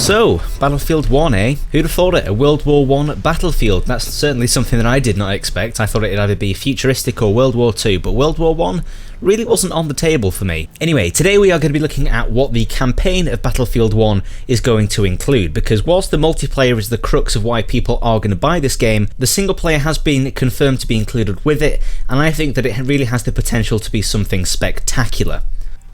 So, Battlefield 1, eh? Who'd have thought it? A World War I battlefield. That's certainly something that I did not expect. I thought it'd either be futuristic or World War II, but World War I really wasn't on the table for me. Anyway, today we are going to be looking at what the campaign of Battlefield 1 is going to include, because whilst the multiplayer is the crux of why people are going to buy this game, the single player has been confirmed to be included with it, and I think that it really has the potential to be something spectacular.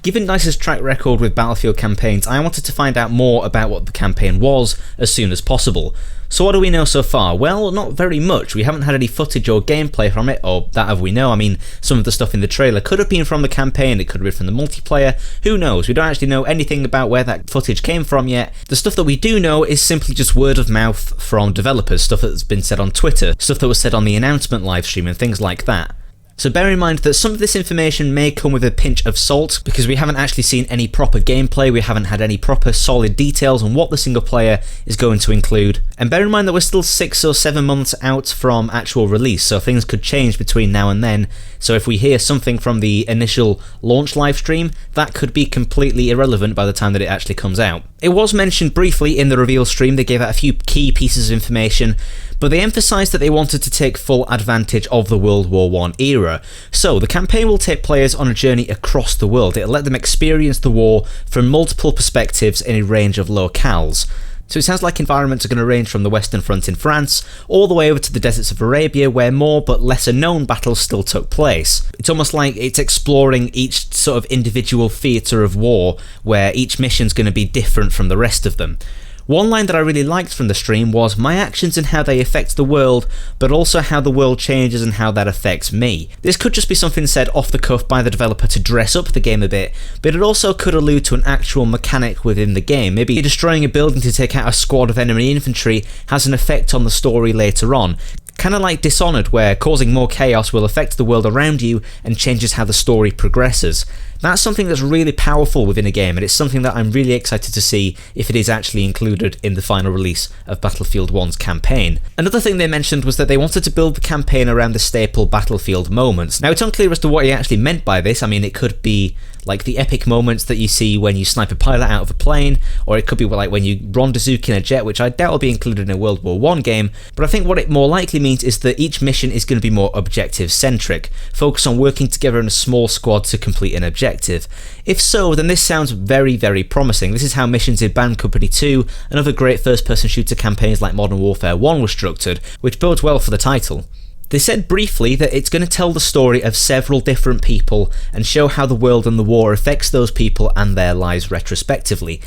Given DICE's track record with Battlefield campaigns, I wanted to find out more about what the campaign was as soon as possible. So what do we know so far? Well, not very much. We haven't had any footage or gameplay from it, or that have we know. I mean, some of the stuff in the trailer could have been from the campaign, it could have been from the multiplayer, who knows? We don't actually know anything about where that footage came from yet. The stuff that we do know is simply just word of mouth from developers, stuff that's been said on Twitter, stuff that was said on the announcement livestream and things like that. So bear in mind that some of this information may come with a pinch of salt, because we haven't actually seen any proper gameplay, we haven't had any proper solid details on what the single player is going to include. And bear in mind that we're still 6 or 7 months out from actual release, so things could change between now and then. So if we hear something from the initial launch livestream, that could be completely irrelevant by the time that it actually comes out. It was mentioned briefly in the reveal stream, they gave out a few key pieces of information, but they emphasised that they wanted to take full advantage of the World War I era. So the campaign will take players on a journey across the world. It'll let them experience the war from multiple perspectives in a range of locales. So it sounds like environments are going to range from the Western Front in France all the way over to the deserts of Arabia, where more but lesser known battles still took place. It's almost like it's exploring each sort of individual theatre of war, where each mission's going to be different from the rest of them. One line that I really liked from the stream was, "My actions and how they affect the world, but also how the world changes and how that affects me." This could just be something said off the cuff by the developer to dress up the game a bit, but it also could allude to an actual mechanic within the game. Maybe destroying a building to take out a squad of enemy infantry has an effect on the story later on. Kind of like Dishonored, where causing more chaos will affect the world around you and changes how the story progresses. That's something that's really powerful within a game, and it's something that I'm really excited to see if it is actually included in the final release of Battlefield 1's campaign. Another thing they mentioned was that they wanted to build the campaign around the staple Battlefield moments. Now, it's unclear as to what he actually meant by this. I mean, it could be like the epic moments that you see when you snipe a pilot out of a plane, or it could be like when you rendezvous in a jet, which I doubt will be included in a World War I game, but I think what it more likely means is that each mission is going to be more objective-centric, focus on working together in a small squad to complete an objective. If so, then this sounds very, very promising. This is how missions in Bad Company 2 and other great first-person shooter campaigns like Modern Warfare 1 were structured, which bodes well for the title. They said briefly that it's going to tell the story of several different people and show how the world and the war affects those people and their lives retrospectively.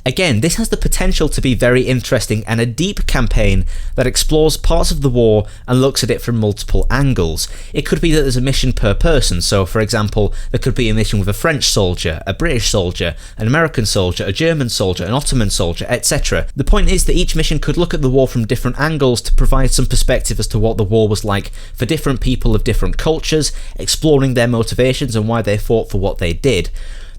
Again, this has the potential to be very interesting and a deep campaign that explores parts of the war and looks at it from multiple angles. It could be that there's a mission per person, so for example, there could be a mission with a French soldier, a British soldier, an American soldier, a German soldier, an Ottoman soldier, etc. The point is that each mission could look at the war from different angles to provide some perspective as to what the war was like for different people of different cultures, exploring their motivations and why they fought for what they did.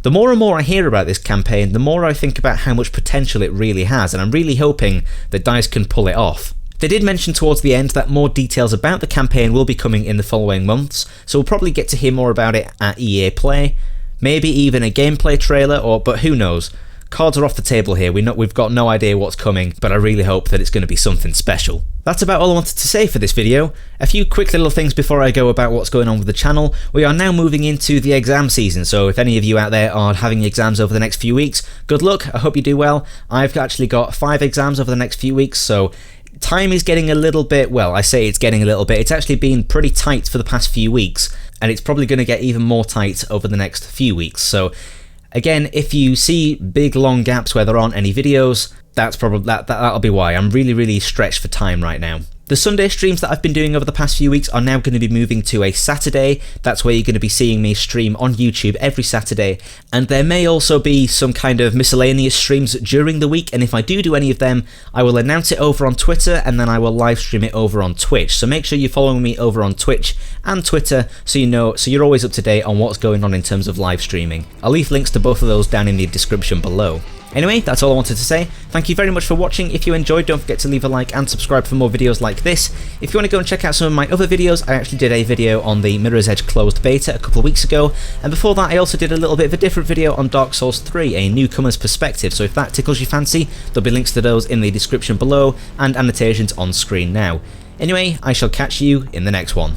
The more and more I hear about this campaign, the more I think about how much potential it really has, and I'm really hoping that DICE can pull it off. They did mention towards the end that more details about the campaign will be coming in the following months, so we'll probably get to hear more about it at EA Play, maybe even a gameplay trailer, but who knows. Cards are off the table here, we've got no idea what's coming, but I really hope that it's going to be something special. That's about all I wanted to say for this video. A few quick little things before I go about what's going on with the channel. We are now moving into the exam season, so if any of you out there are having exams over the next few weeks, good luck, I hope you do well. I've actually got 5 exams over the next few weeks, so time is getting a little bit, well, I say it's getting a little bit, it's actually been pretty tight for the past few weeks, and it's probably going to get even more tight over the next few weeks, so again, if you see big long gaps where there aren't any videos, that's probably that'll be why. I'm really stretched for time right now. The Sunday streams that I've been doing over the past few weeks are now going to be moving to a Saturday. That's where you're going to be seeing me stream on YouTube every Saturday, and there may also be some kind of miscellaneous streams during the week, and if I do any of them, I will announce it over on Twitter and then I will live stream it over on Twitch. So make sure you're following me over on Twitch and Twitter so you're always up to date on what's going on in terms of live streaming. I'll leave links to both of those down in the description below. Anyway, that's all I wanted to say. Thank you very much for watching. If you enjoyed, don't forget to leave a like and subscribe for more videos like this. If you want to go and check out some of my other videos, I actually did a video on the Mirror's Edge closed beta a couple of weeks ago, and before that I also did a little bit of a different video on Dark Souls 3, a newcomer's perspective, so if that tickles your fancy, there'll be links to those in the description below and annotations on screen now. Anyway, I shall catch you in the next one.